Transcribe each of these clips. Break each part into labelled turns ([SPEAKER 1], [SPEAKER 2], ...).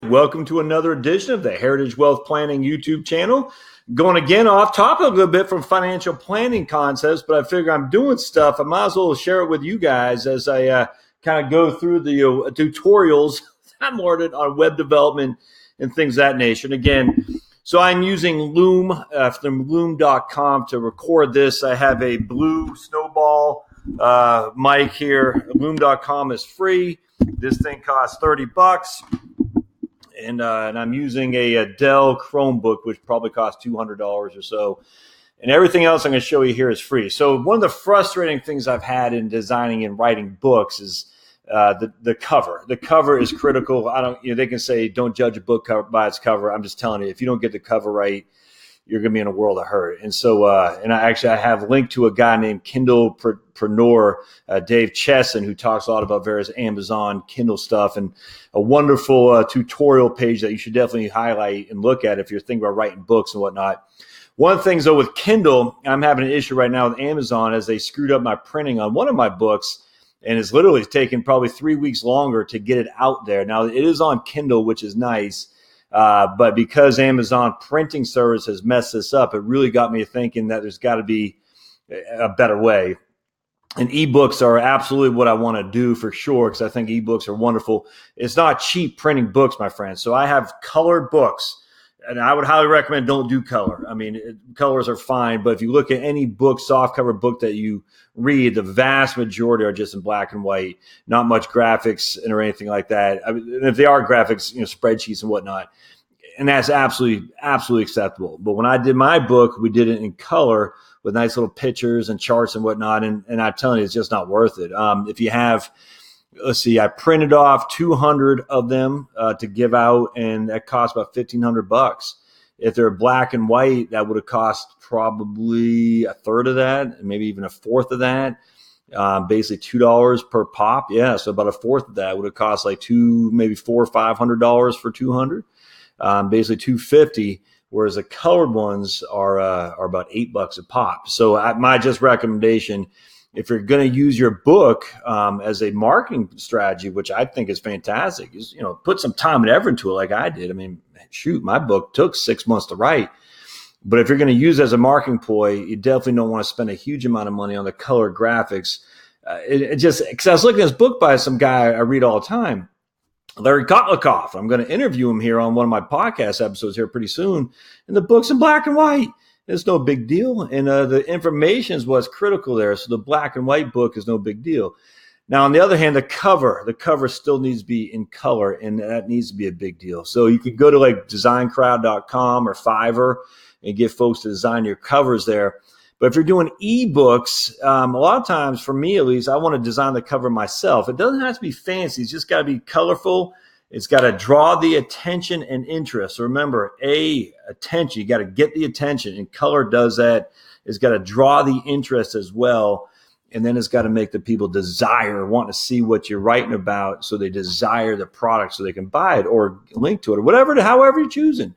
[SPEAKER 1] Welcome to another edition of the Heritage Wealth Planning YouTube channel. Going again off topic a little bit from financial planning concepts, but I figure I'm doing stuff. I might as well share it with you guys as I kind of go through the tutorials I'm learning on web development and things of that nature. Again, so I'm using Loom from loom.com to record this. I have a blue Snowball mic here. Loom.com is free. This thing costs $30. And I'm using a Dell Chromebook, which probably costs $200 or so. And everything else I'm going to show you here is free. So one of the frustrating things I've had in designing and writing books is the cover. The cover is critical. They can say don't judge a book cover by its cover. I'm just telling you, if you don't get the cover right, you're going to be in a world of hurt. And so, I have linked to a guy named Kindlepreneur, Dave Chesson, who talks a lot about various Amazon Kindle stuff, and a wonderful tutorial page that you should definitely highlight and look at if you're thinking about writing books and whatnot. One of the things, though, with Kindle, I'm having an issue right now with Amazon as they screwed up my printing on one of my books, and it's literally taken probably 3 weeks longer to get it out there. Now, it is on Kindle, which is nice. But because Amazon printing service has messed this up, it really got me thinking that there's got to be a better way. And ebooks are absolutely what I want to do for sure, because I think ebooks are wonderful. It's not cheap printing books, my friends. So I have colored books, and I would highly recommend don't do color. I mean, colors are fine, but if you look at any book, softcover book that you read, the vast majority are just in black and white, not much graphics or anything like that. I mean, if they are graphics, spreadsheets and whatnot, and that's absolutely acceptable. But when I did my book, we did it in color with nice little pictures and charts and whatnot, and I'm telling you, it's just not worth it. If you have, let's see, I printed off 200 of them to give out, and that cost about $1,500. If they're black and white, that would have cost probably a third of that, maybe even a fourth of that. Basically $2 per pop. Yeah, so about a fourth of that would have cost like maybe $400 or $500 for 200. Basically $250. Whereas the colored ones are about $8 a pop. So my just recommendation, if you're going to use your book as a marketing strategy, which I think is fantastic, is put some time and effort into it, like I did. I mean, shoot, my book took 6 months to write. But if you're going to use it as a marketing ploy, you definitely don't want to spend a huge amount of money on the color graphics. Because I was looking at this book by some guy I read all the time, Larry Kotlikoff. I'm going to interview him here on one of my podcast episodes here pretty soon. And the book's in black and white. It's no big deal. And the information is what's critical there. So the black and white book is no big deal. Now, on the other hand, the cover still needs to be in color, and that needs to be a big deal. So you could go to like designcrowd.com or Fiverr and get folks to design your covers there. But if you're doing ebooks, a lot of times, for me at least, I want to design the cover myself. It doesn't have to be fancy. It's just got to be colorful. It's got to draw the attention and interest. So remember, attention. You got to get the attention, and color does that. It's got to draw the interest as well, and then it's got to make the people want to see what you're writing about, so they desire the product so they can buy it or link to it or however you're choosing.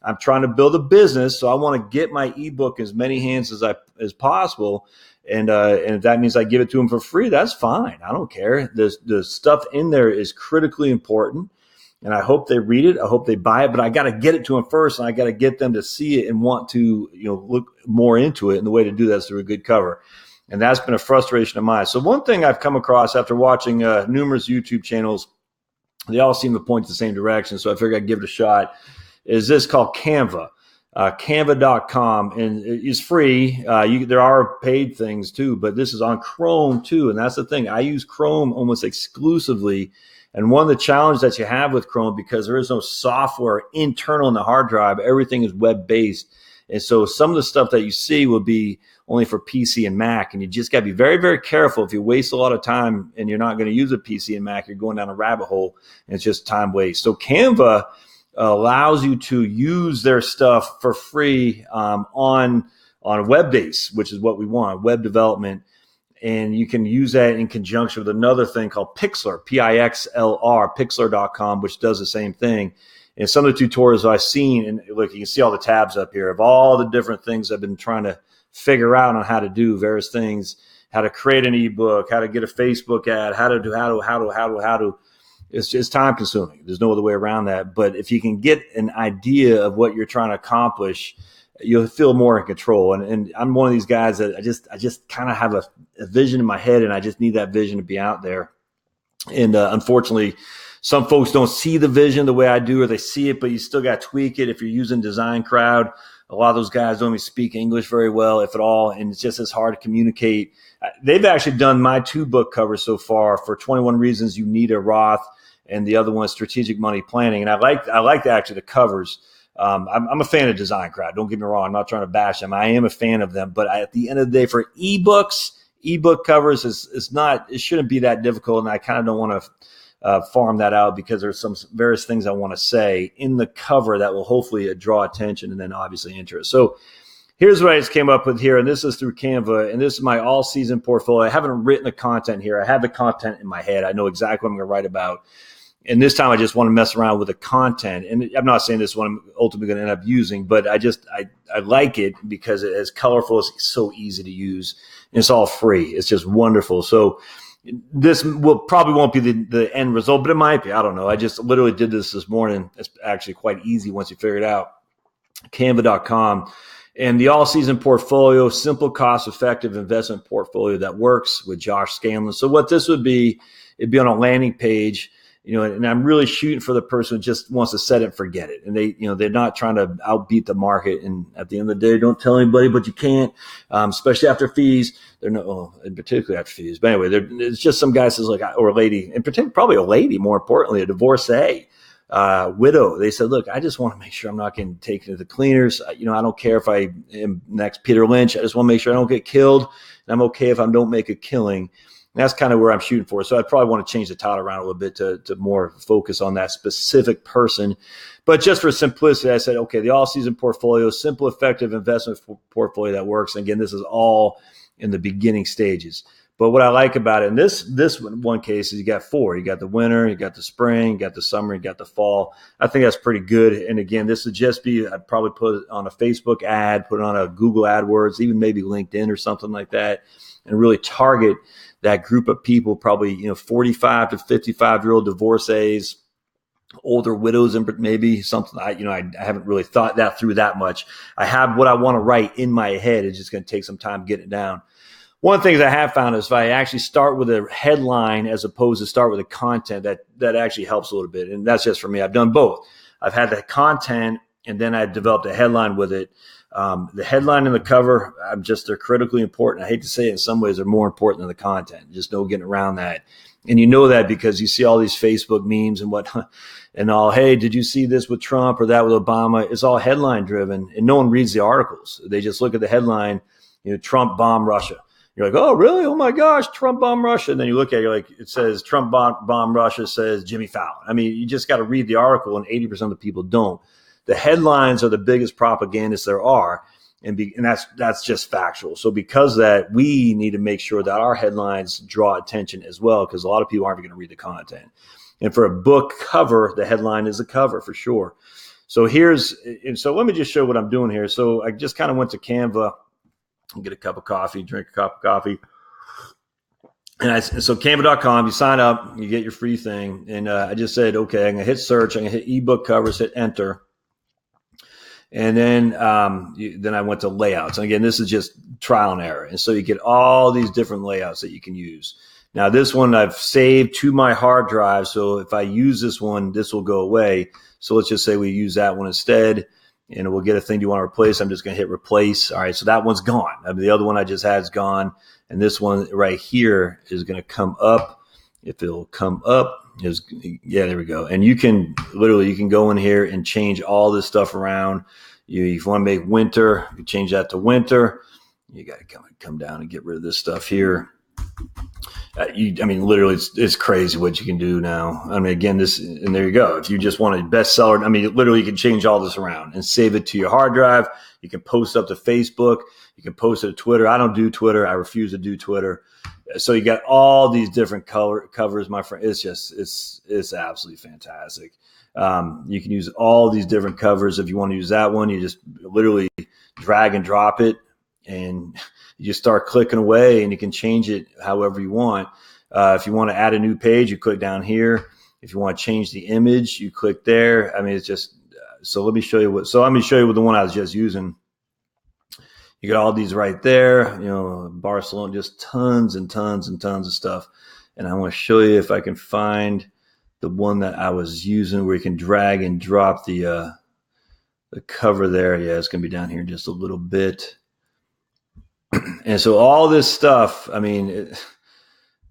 [SPEAKER 1] I'm trying to build a business, so I want to get my ebook as many hands as possible. And if that means I give it to them for free, that's fine. I don't care. The stuff in there is critically important, and I hope they read it. I hope they buy it, but I got to get it to them first, and I got to get them to see it and want to look more into it. And the way to do that is through a good cover. And that's been a frustration of mine. So one thing I've come across after watching numerous YouTube channels, they all seem to point to the same direction, so I figured I'd give it a shot, is this called Canva. Canva.com, and it's free. There are paid things too, but this is on Chrome too. And that's the thing. I use Chrome almost exclusively. And one of the challenges that you have with Chrome, because there is no software internal in the hard drive, everything is web-based. And so some of the stuff that you see will be only for PC and Mac. And you just got to be very, very careful. If you waste a lot of time and you're not going to use a PC and Mac, you're going down a rabbit hole, and it's just time waste. So Canva allows you to use their stuff for free on a web base, which is what we want, web development. And you can use that in conjunction with another thing called Pixlr, Pixlr, Pixlr.com, which does the same thing. And some of the tutorials I've seen, and look, you can see all the tabs up here of all the different things I've been trying to figure out on how to do various things, how to create an ebook, how to get a Facebook ad, how to It's time consuming. There's no other way around that. But if you can get an idea of what you're trying to accomplish, you'll feel more in control. And I'm one of these guys that I just kind of have a vision in my head, and I just need that vision to be out there. And unfortunately, some folks don't see the vision the way I do, or they see it, but you still got to tweak it. If you're using Design Crowd, a lot of those guys don't even speak English very well, if at all, and it's just as hard to communicate. They've actually done my 2 book covers so far for 21 Reasons You Need a Roth, and the other one is Strategic Money Planning. And I like actually the covers. I'm a fan of Design Crowd. Don't get me wrong. I'm not trying to bash them. I am a fan of them. But at the end of the day, for ebook covers it shouldn't be that difficult. And I kind of don't want to farm that out, because there's some various things I want to say in the cover that will hopefully draw attention and then obviously interest. So here's what I just came up with here. And this is through Canva. And this is my all season portfolio. I haven't written the content here. I have the content in my head. I know exactly what I'm going to write about. And this time I just want to mess around with the content. And I'm not saying this one I'm ultimately going to end up using, but I like it because it is colorful. It's so easy to use. And it's all free. It's just wonderful. So this probably won't be the end result, but it might be. I don't know. I just literally did this morning. It's actually quite easy once you figure it out. Canva.com. And the all-season portfolio, simple, cost-effective investment portfolio that works with Josh Scanlon. So what this would be, it'd be on a landing page. And I'm really shooting for the person who just wants to set it and forget it. And they're not trying to outbeat the market. And at the end of the day, don't tell anybody, but you can't, especially after fees. They're not, particularly after fees. But anyway, it's just some guy says or a lady, in particular, probably a lady, more importantly, a divorcee, widow. They said, look, I just want to make sure I'm not getting taken to the cleaners. I don't care if I am next Peter Lynch. I just want to make sure I don't get killed. And I'm okay if I don't make a killing. And that's kind of where I'm shooting for. So I probably want to change the title around a little bit to more focus on that specific person. But just for simplicity, I said, okay, the all-season portfolio, simple, effective investment portfolio that works. And again, this is all in the beginning stages. But what I like about it, in this one case, is you got 4. You got the winter, you got the spring, you got the summer, you got the fall. I think that's pretty good. And again, this would just be, I'd probably put it on a Facebook ad, put it on a Google AdWords, even maybe LinkedIn or something like that, and really target that group of people, probably 45 to 55-year-old divorcees, older widows, and maybe something. I haven't really thought that through that much. I have what I want to write in my head. It's just going to take some time getting it down. One of the things I have found is if I actually start with a headline as opposed to start with the content, that actually helps a little bit. And that's just for me. I've done both. I've had the content, and then I developed a headline with it. The headline and the cover, they're critically important. I hate to say it, in some ways they're more important than the content. Just no getting around that. And you know that because you see all these Facebook memes and what, and all, hey, did you see this with Trump or that with Obama? It's all headline driven, and no one reads the articles. They just look at the headline, Trump bombed Russia. You're like, oh, really? Oh, my gosh, Trump bombed Russia. And then you look at it, you're like, it says Trump bombed Russia, says Jimmy Fallon. I mean, you just got to read the article, and 80% of the people don't. The headlines are the biggest propagandists there are, and that's just factual. So because of that, we need to make sure that our headlines draw attention as well, because a lot of people aren't going to read the content. And for a book cover, the headline is a cover for sure. So let me just show what I'm doing here. So I just kind of went to Canva and get a cup of coffee, drink a cup of coffee. So Canva.com, you sign up, you get your free thing. And I just said, okay, I'm going to hit search. I'm going to hit ebook covers, hit enter. And then I went to layouts. And again, this is just trial and error. And so you get all these different layouts that you can use. Now, this one I've saved to my hard drive. So if I use this one, this will go away. So let's just say we use that one instead, and we'll get a thing you want to replace. I'm just going to hit replace. All right, so that one's gone. I mean, the other one I just had is gone. And this one right here is going to come up. If it'll come up, there we go. And you can go in here and change all this stuff around. If you want to make winter, you change that to winter. You got to come down and get rid of this stuff here. Literally, it's crazy what you can do now. I mean, again, and there you go. If you just want a bestseller, literally, you can change all this around and save it to your hard drive. You can post up to Facebook. You can post it to Twitter. I don't do Twitter. I refuse to do Twitter. So you got all these different covers, my friend. It's absolutely fantastic. You can use all these different covers. If you want to use that one, you just literally drag and drop it, and you just start clicking away, and you can change it however you want. If you want to add a new page, you click down here. If you want to change the image, you click there. I mean, it's just, so let me show you what the one I was just using. You got all these right there, Barcelona, just tons and tons and tons of stuff. And I want to show you if I can find the one that I was using where you can drag and drop the cover there. Yeah, it's going to be down here in just a little bit. And so all this stuff, I mean,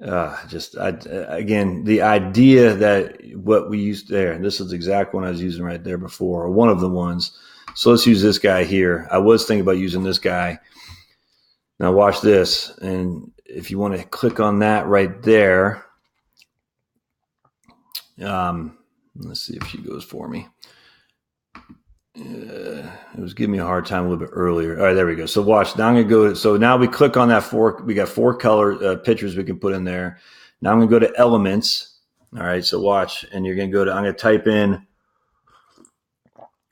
[SPEAKER 1] again, the idea that what we used there, and this is the exact one I was using right there before, or one of the ones. So let's use this guy here. I was thinking about using this guy. Now watch this. And if you want to click on that right there, let's see if she goes for me. It was giving me a hard time a little bit earlier. All right, there we go. So watch. Now I'm going to go. So now we click on that we got 4 color pictures we can put in there. Now I'm going to go to elements. All right, so watch. And you're going to I'm going to type in,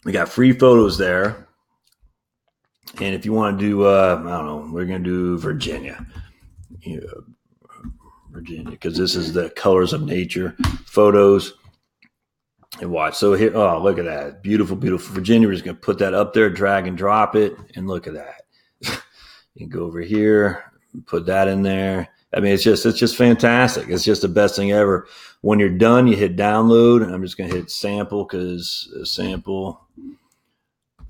[SPEAKER 1] we got free photos there. And if you want to do, I don't know, we're going to do Virginia. Virginia, because this is the colors of nature, photos. And watch. So here, oh, look at that. Beautiful, beautiful. Virginia, we're just going to put that up there, drag and drop it. And look at that. You can go over here, put that in there. I mean, it's just fantastic. It's just the best thing ever. When you're done, you hit download. I'm just going to hit sample because sample.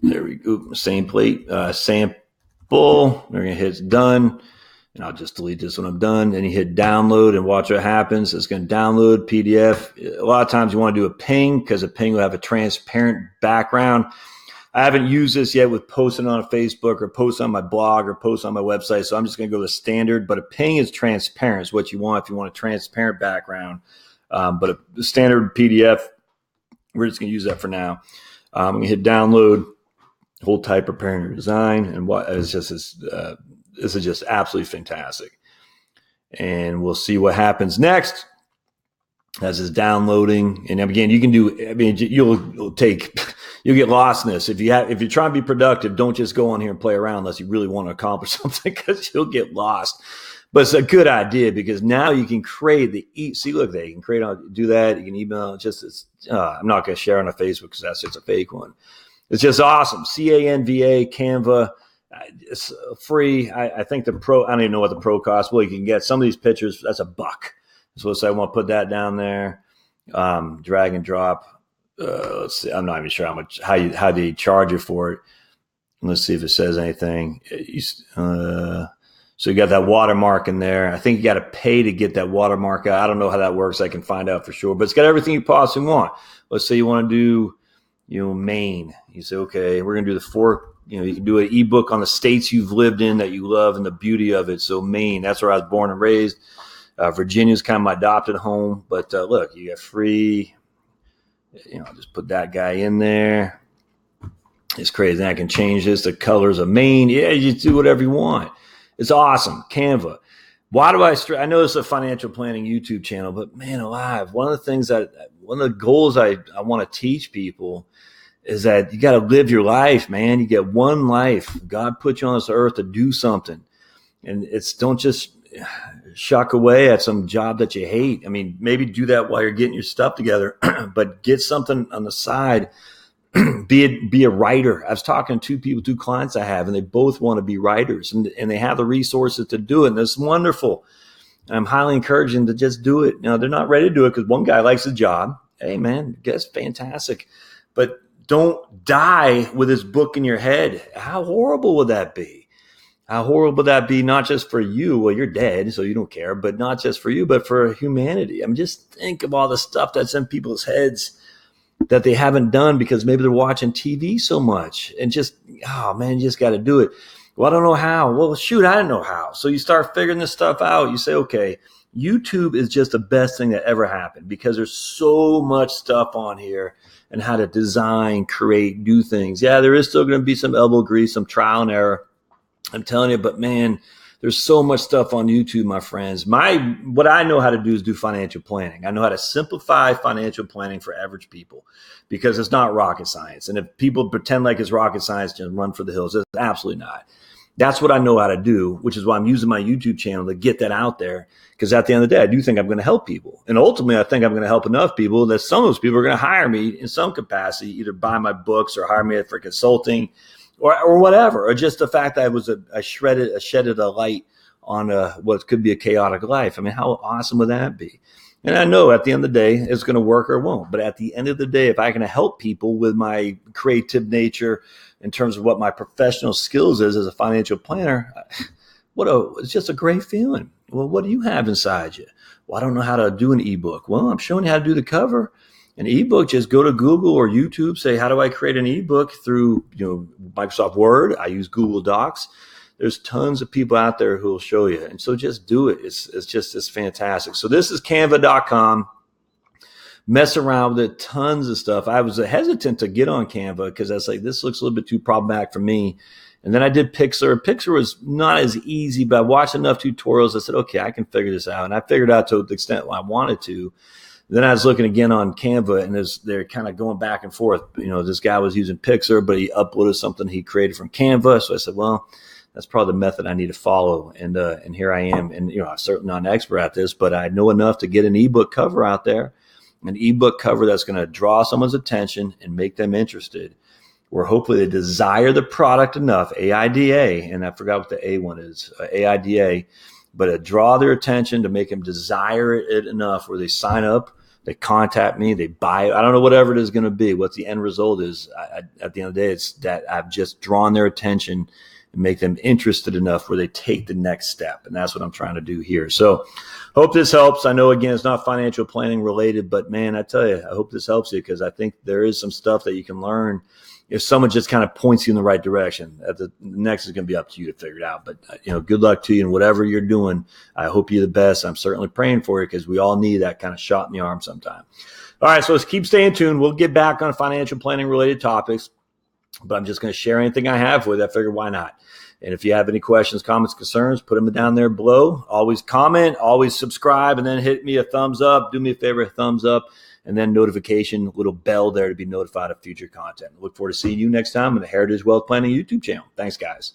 [SPEAKER 1] There we go. Same plate. Sample. We're going to hit done. And I'll just delete this when I'm done. And you hit download and watch what happens. It's going to download PDF. A lot of times you want to do a ping because a ping will have a transparent background. I haven't used this yet with posting on Facebook or posting on my blog or posting on my website. So I'm just going to go to standard. But a ping is transparent. It's what you want if you want a transparent background. But a standard PDF, we're just going to use that for now. I'm going to hit download. Hold type, preparing your design. And this is just absolutely fantastic. And we'll see what happens next as it's downloading. And again, you can do, I mean, you'll get lost in this. If you're trying to be productive, don't just go on here and play around unless you really want to accomplish something, because you'll get lost. But it's a good idea because now you can create see, look there, you can do that. You can email I'm not going to share on a Facebook because that's just a fake one. It's just awesome. Canva, Canva. It's free. I think I don't even know what the pro costs. Well, you can get some of these pictures. That's $1. So let's say I want to put that down there. Drag and drop. Let's see. I'm not even sure how they charge you for it. Let's see if it says anything. So you got that watermark in there. I think you got to pay to get that watermark out. I don't know how that works. I can find out for sure. But it's got everything you possibly want. Let's say you want to do, Maine. You say, okay, we're going to do the 4. You can do an ebook on the states you've lived in that you love and the beauty of it. So Maine, that's where I was born and raised. Virginia's kind of my adopted home. But look, you got free. Just put that guy in there. It's crazy. I can change this. The colors of Maine. Yeah, you do whatever you want. It's awesome. Canva. Why do I know this is a financial planning YouTube channel, but man alive, one of the goals I want to teach people is that you got to live your life, man. You get one life. God put you on this earth to do something. And don't just shuck away at some job that you hate. I mean, maybe do that while you're getting your stuff together, but get something on the side. Be a writer. I was talking to 2 clients I have, and they both want to be writers, and they have the resources to do it. And it's wonderful. And I'm highly encouraging to just do it. They're not ready to do it because one guy likes the job. Hey, man, that's fantastic. But don't die with this book in your head. How horrible would that be? How horrible would that be, not just for you? Well, you're dead, so you don't care, but not just for you, but for humanity. I mean, just think of all the stuff that's in people's heads that they haven't done because maybe they're watching TV so much and just, oh man, you just got to do it. Well, I don't know how. Well, shoot, I didn't know how. So you start figuring this stuff out. You say, okay, YouTube is just the best thing that ever happened because there's so much stuff on here and how to design, create, do things. Yeah, there is still going to be some elbow grease, some trial and error. I'm telling you, but man, there's so much stuff on YouTube, my friends. What I know how to do is do financial planning. I know how to simplify financial planning for average people because it's not rocket science. And if people pretend like it's rocket science, just run for the hills. It's absolutely not. That's what I know how to do, which is why I'm using my YouTube channel to get that out there. Because at the end of the day, I do think I'm going to help people. And ultimately, I think I'm going to help enough people that some of those people are going to hire me in some capacity, either buy my books or hire me for consulting or whatever. Or just the fact that I shedded a light on what could be a chaotic life. I mean, how awesome would that be? And I know at the end of the day, it's going to work or it won't. But at the end of the day, if I can help people with my creative nature in terms of what my professional skills is as a financial planner, it's just a great feeling. Well, what do you have inside you? Well, I don't know how to do an ebook. Well, I'm showing you how to do the cover. An ebook, just go to Google or YouTube, say, how do I create an ebook through Microsoft Word? I use Google Docs. There's tons of people out there who will show you. And so just do it. It's fantastic. So this is canva.com. Mess around with it, tons of stuff. I was hesitant to get on Canva because I was like, this looks a little bit too problematic for me. And then I did Pixar. Pixar was not as easy, but I watched enough tutorials. I said, okay, I can figure this out. And I figured out to the extent I wanted to. Then I was looking again on Canva, and they're kind of going back and forth. This guy was using Pixar, but he uploaded something he created from Canva. So I said, well, that's probably the method I need to follow. And here I am. And, I'm certainly not an expert at this, but I know enough to get an ebook cover out there, an ebook cover that's going to draw someone's attention and make them interested, where hopefully they desire the product enough, AIDA, and I forgot what the A one is, AIDA, but draw their attention to make them desire it enough where they sign up, they contact me, they buy it. I don't know, whatever it is going to be, what the end result is. At the end of the day, it's that I've just drawn their attention and make them interested enough where they take the next step. And that's what I'm trying to do here. So hope this helps. I know, again, it's not financial planning related, but man, I tell you, I hope this helps you because I think there is some stuff that you can learn if someone just kind of points you in the right direction. The next is going to be up to you to figure it out. But, good luck to you in whatever you're doing. I hope you're the best. I'm certainly praying for you because we all need that kind of shot in the arm sometime. All right, so let's keep staying tuned. We'll get back on financial planning related topics, but I'm just going to share anything I have with you. I figured, why not? And if you have any questions, comments, concerns, put them down there below. Always comment, always subscribe, and then hit me a thumbs up. Do me a favor, a thumbs up, and then notification, little bell there to be notified of future content. Look forward to seeing you next time on the Heritage Wealth Planning YouTube channel. Thanks, guys.